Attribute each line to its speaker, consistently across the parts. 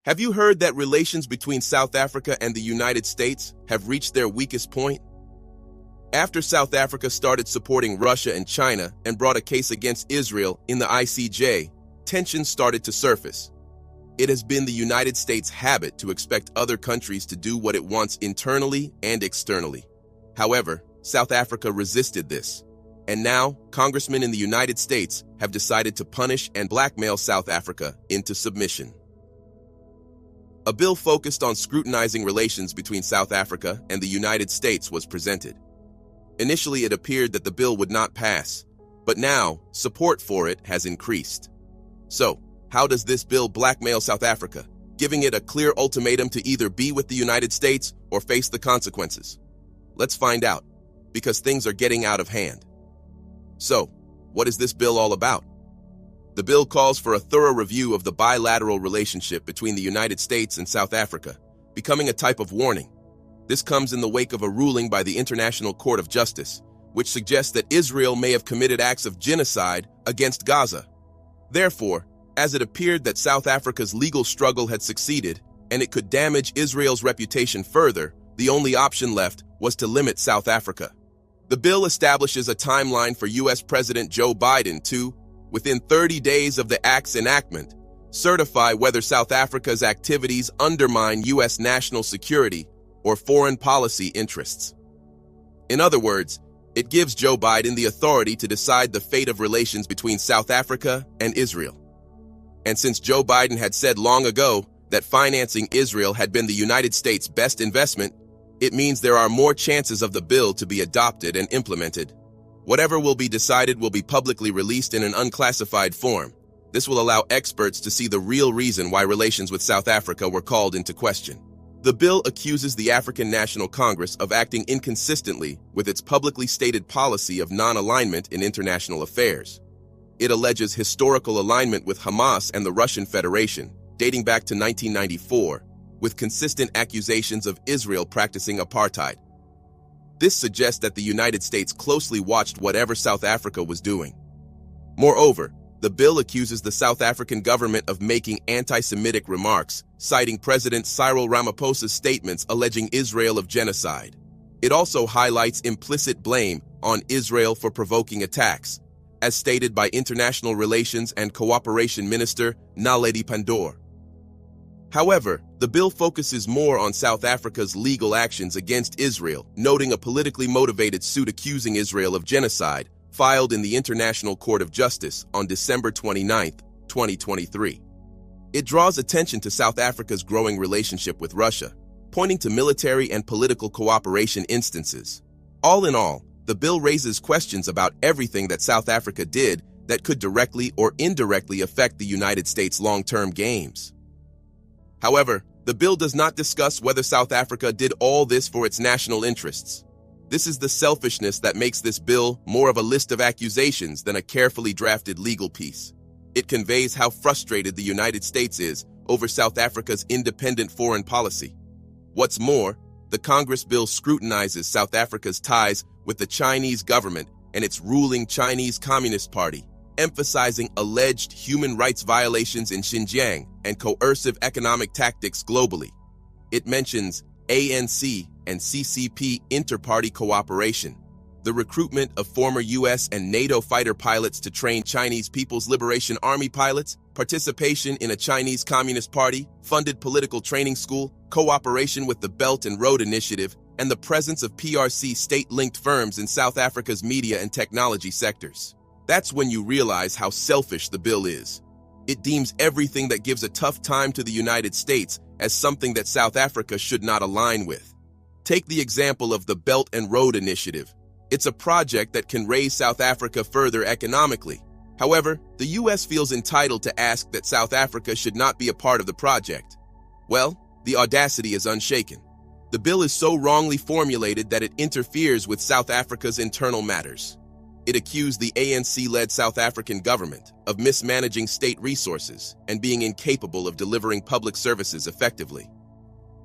Speaker 1: Have you heard that relations between South Africa and the United States have reached their weakest point? After South Africa started supporting Russia and China and brought a case against Israel in the ICJ, tensions started to surface. It has been the United States' habit to expect other countries to do what it wants internally and externally. However, South Africa resisted this. And now, congressmen in the United States have decided to punish and blackmail South Africa into submission. A bill focused on scrutinizing relations between South Africa and the United States was presented. Initially, it appeared that the bill would not pass, but now support for it has increased. So, how does this bill blackmail South Africa, giving it a clear ultimatum to either be with the United States or face the consequences? Let's find out, because things are getting out of hand. So, what is this bill all about? The bill calls for a thorough review of the bilateral relationship between the United States and South Africa, becoming a type of warning. This comes in the wake of a ruling by the International Court of Justice, which suggests that Israel may have committed acts of genocide against Gaza. Therefore, as it appeared that South Africa's legal struggle had succeeded and it could damage Israel's reputation further, the only option left was to limit South Africa. The bill establishes a timeline for U.S. President Joe Biden to, within 30 days of the act's enactment, certify whether South Africa's activities undermine U.S. national security or foreign policy interests. In other words, it gives Joe Biden the authority to decide the fate of relations between South Africa and Israel. And since Joe Biden had said long ago that financing Israel had been the United States' best investment, it means there are more chances of the bill to be adopted and implemented. Whatever will be decided will be publicly released in an unclassified form. This will allow experts to see the real reason why relations with South Africa were called into question. The bill accuses the African National Congress of acting inconsistently with its publicly stated policy of non-alignment in international affairs. It alleges historical alignment with Hamas and the Russian Federation, dating back to 1994, with consistent accusations of Israel practicing apartheid. This suggests that the United States closely watched whatever South Africa was doing. Moreover, the bill accuses the South African government of making anti-Semitic remarks, citing President Cyril Ramaphosa's statements alleging Israel of genocide. It also highlights implicit blame on Israel for provoking attacks, as stated by International Relations and Cooperation Minister Naledi Pandor. However, the bill focuses more on South Africa's legal actions against Israel, noting a politically motivated suit accusing Israel of genocide, filed in the International Court of Justice on December 29, 2023. It draws attention to South Africa's growing relationship with Russia, pointing to military and political cooperation instances. All in all, the bill raises questions about everything that South Africa did that could directly or indirectly affect the United States' long-term gains. However, the bill does not discuss whether South Africa did all this for its national interests. This is the selfishness that makes this bill more of a list of accusations than a carefully drafted legal piece. It conveys how frustrated the United States is over South Africa's independent foreign policy. What's more, the Congress bill scrutinizes South Africa's ties with the Chinese government and its ruling Chinese Communist Party, emphasizing alleged human rights violations in Xinjiang and coercive economic tactics globally. It mentions ANC and CCP inter-party cooperation, the recruitment of former U.S. and NATO fighter pilots to train Chinese People's Liberation Army pilots, participation in a Chinese Communist Party-funded political training school, cooperation with the Belt and Road Initiative, and the presence of PRC state-linked firms in South Africa's media and technology sectors. That's when you realize how selfish the bill is. It deems everything that gives a tough time to the United States as something that South Africa should not align with. Take the example of the Belt and Road Initiative. It's a project that can raise South Africa further economically. However, the U.S. feels entitled to ask that South Africa should not be a part of the project. Well, the audacity is unshaken. The bill is so wrongly formulated that it interferes with South Africa's internal matters. It accused the ANC-led South African government of mismanaging state resources and being incapable of delivering public services effectively.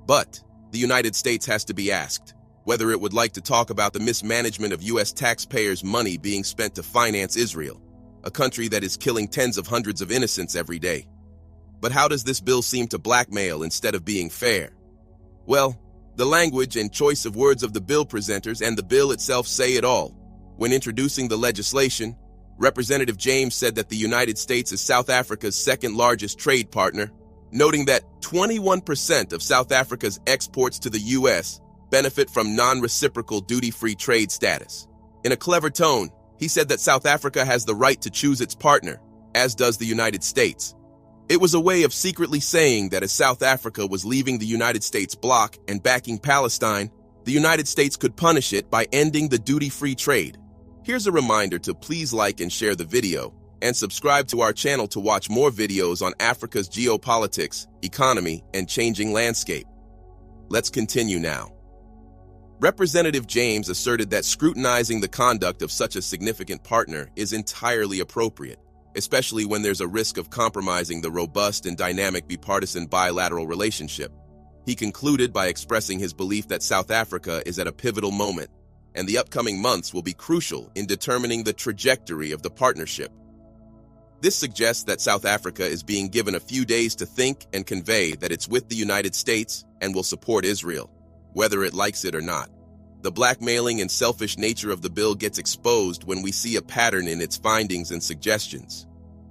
Speaker 1: But the United States has to be asked whether it would like to talk about the mismanagement of U.S. taxpayers' money being spent to finance Israel, a country that is killing tens of hundreds of innocents every day. But how does this bill seem to blackmail instead of being fair? Well, the language and choice of words of the bill presenters and the bill itself say it all. When introducing the legislation, Representative James said that the United States is South Africa's second largest trade partner, noting that 21% of South Africa's exports to the U.S. benefit from non-reciprocal duty-free trade status. In a clever tone, he said that South Africa has the right to choose its partner, as does the United States. It was a way of secretly saying that as South Africa was leaving the United States bloc and backing Palestine, the United States could punish it by ending the duty-free trade. Here's a reminder to please like and share the video, and subscribe to our channel to watch more videos on Africa's geopolitics, economy, and changing landscape. Let's continue now. Representative James asserted that scrutinizing the conduct of such a significant partner is entirely appropriate, especially when there's a risk of compromising the robust and dynamic bipartisan bilateral relationship. He concluded by expressing his belief that South Africa is at a pivotal moment, and the upcoming months will be crucial in determining the trajectory of the partnership. This suggests that South Africa is being given a few days to think and convey that it's with the United States and will support Israel, whether it likes it or not. The blackmailing and selfish nature of the bill gets exposed when we see a pattern in its findings and suggestions.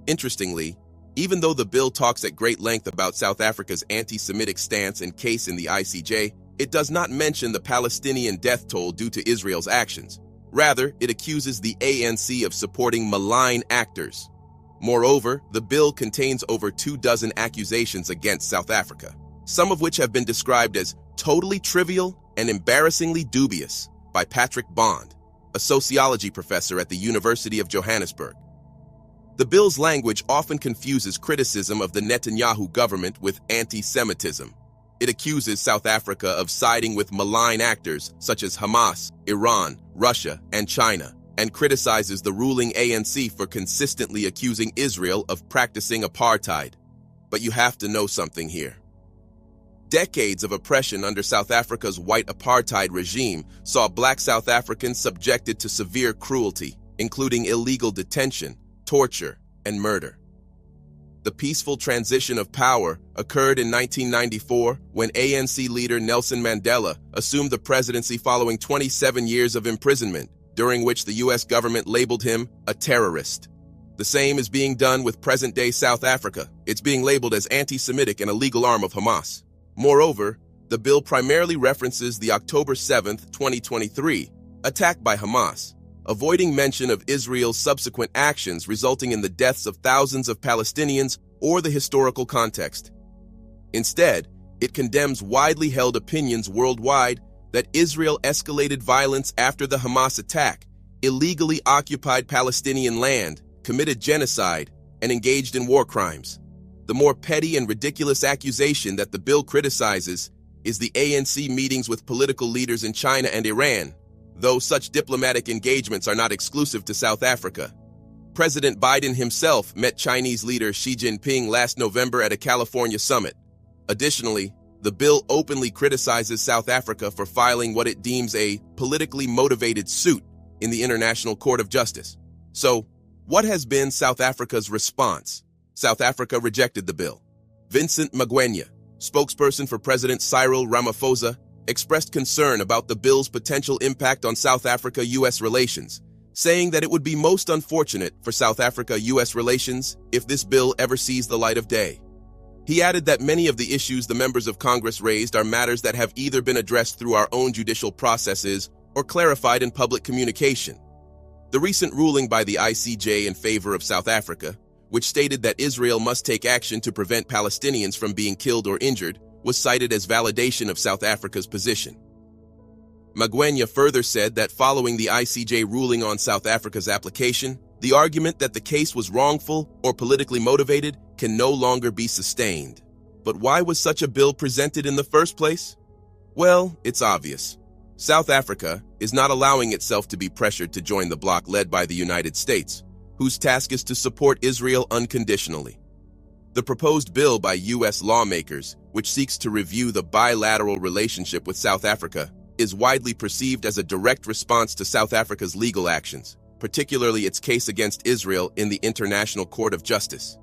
Speaker 1: Interestingly, even though the bill talks at great length about South Africa's anti-Semitic stance and case in the ICJ, it does not mention the Palestinian death toll due to Israel's actions. Rather, it accuses the ANC of supporting malign actors. Moreover, the bill contains over 24 accusations against South Africa, some of which have been described as totally trivial and embarrassingly dubious by Patrick Bond, a sociology professor at the University of Johannesburg. The bill's language often confuses criticism of the Netanyahu government with anti-Semitism. It accuses South Africa of siding with malign actors such as Hamas, Iran, Russia, and China, and criticizes the ruling ANC for consistently accusing Israel of practicing apartheid. But you have to know something here. Decades of oppression under South Africa's white apartheid regime saw black South Africans subjected to severe cruelty, including illegal detention, torture, and murder. The peaceful transition of power occurred in 1994 when ANC leader Nelson Mandela assumed the presidency following 27 years of imprisonment, during which the U.S. government labeled him a terrorist. The same is being done with present-day South Africa. It's being labeled as anti-Semitic and a legal arm of Hamas. Moreover, the bill primarily references the October 7, 2023, attack by Hamas, avoiding mention of Israel's subsequent actions resulting in the deaths of thousands of Palestinians or the historical context. Instead, it condemns widely held opinions worldwide that Israel escalated violence after the Hamas attack, illegally occupied Palestinian land, committed genocide, and engaged in war crimes. The more petty and ridiculous accusation that the bill criticizes is the ANC meetings with political leaders in China and Iran, though such diplomatic engagements are not exclusive to South Africa. President Biden himself met Chinese leader Xi Jinping last November at a California summit. Additionally, the bill openly criticizes South Africa for filing what it deems a politically motivated suit in the International Court of Justice. So, what has been South Africa's response? South Africa rejected the bill. Vincent Magwenya, spokesperson for President Cyril Ramaphosa, expressed concern about the bill's potential impact on South Africa-U.S. relations, saying that it would be most unfortunate for South Africa-U.S. relations if this bill ever sees the light of day. He added that many of the issues the members of Congress raised are matters that have either been addressed through our own judicial processes or clarified in public communication. The recent ruling by the ICJ in favor of South Africa, which stated that Israel must take action to prevent Palestinians from being killed or injured, was cited as validation of South Africa's position. Magwenya further said that following the ICJ ruling on South Africa's application, the argument that the case was wrongful or politically motivated can no longer be sustained. But why was such a bill presented in the first place? Well, it's obvious. South Africa is not allowing itself to be pressured to join the bloc led by the United States, whose task is to support Israel unconditionally. The proposed bill by U.S. lawmakers, which seeks to review the bilateral relationship with South Africa, is widely perceived as a direct response to South Africa's legal actions, particularly its case against Israel in the International Court of Justice.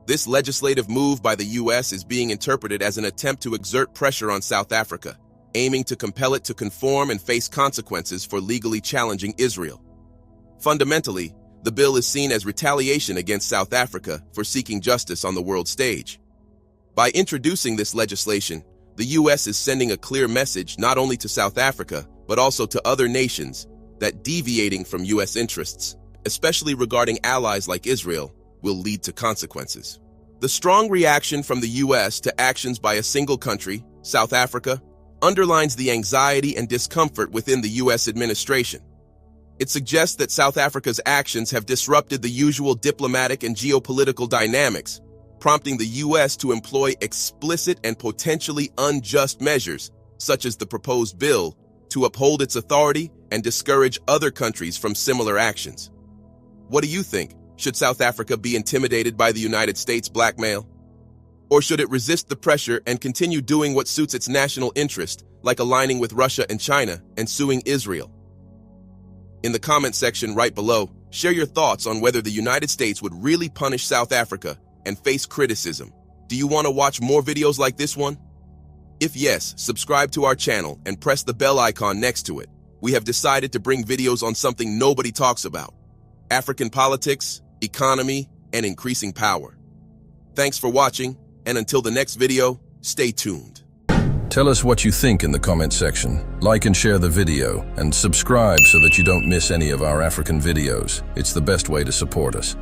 Speaker 1: This legislative move by the U.S. is being interpreted as an attempt to exert pressure on South Africa, aiming to compel it to conform and face consequences for legally challenging Israel. Fundamentally, the bill is seen as retaliation against South Africa for seeking justice on the world stage. By introducing this legislation, the U.S. is sending a clear message not only to South Africa, but also to other nations that deviating from U.S. interests, especially regarding allies like Israel, will lead to consequences. The strong reaction from the U.S. to actions by a single country, South Africa, underlines the anxiety and discomfort within the U.S. administration. It suggests that South Africa's actions have disrupted the usual diplomatic and geopolitical dynamics, prompting the U.S. to employ explicit and potentially unjust measures, such as the proposed bill, to uphold its authority and discourage other countries from similar actions. What do you think? Should South Africa be intimidated by the United States' blackmail? Or should it resist the pressure and continue doing what suits its national interest, like aligning with Russia and China and suing Israel? In the comment section right below, share your thoughts on whether the United States would really punish South Africa and face criticism. Do you want to watch more videos like this one? If yes, subscribe to our channel and press the bell icon next to it. We have decided to bring videos on something nobody talks about: African politics, economy, and increasing power. Thanks for watching, and until the next video, stay tuned.
Speaker 2: Tell us what you think in the comment section. Like and share the video, and subscribe so that you don't miss any of our African videos. It's the best way to support us.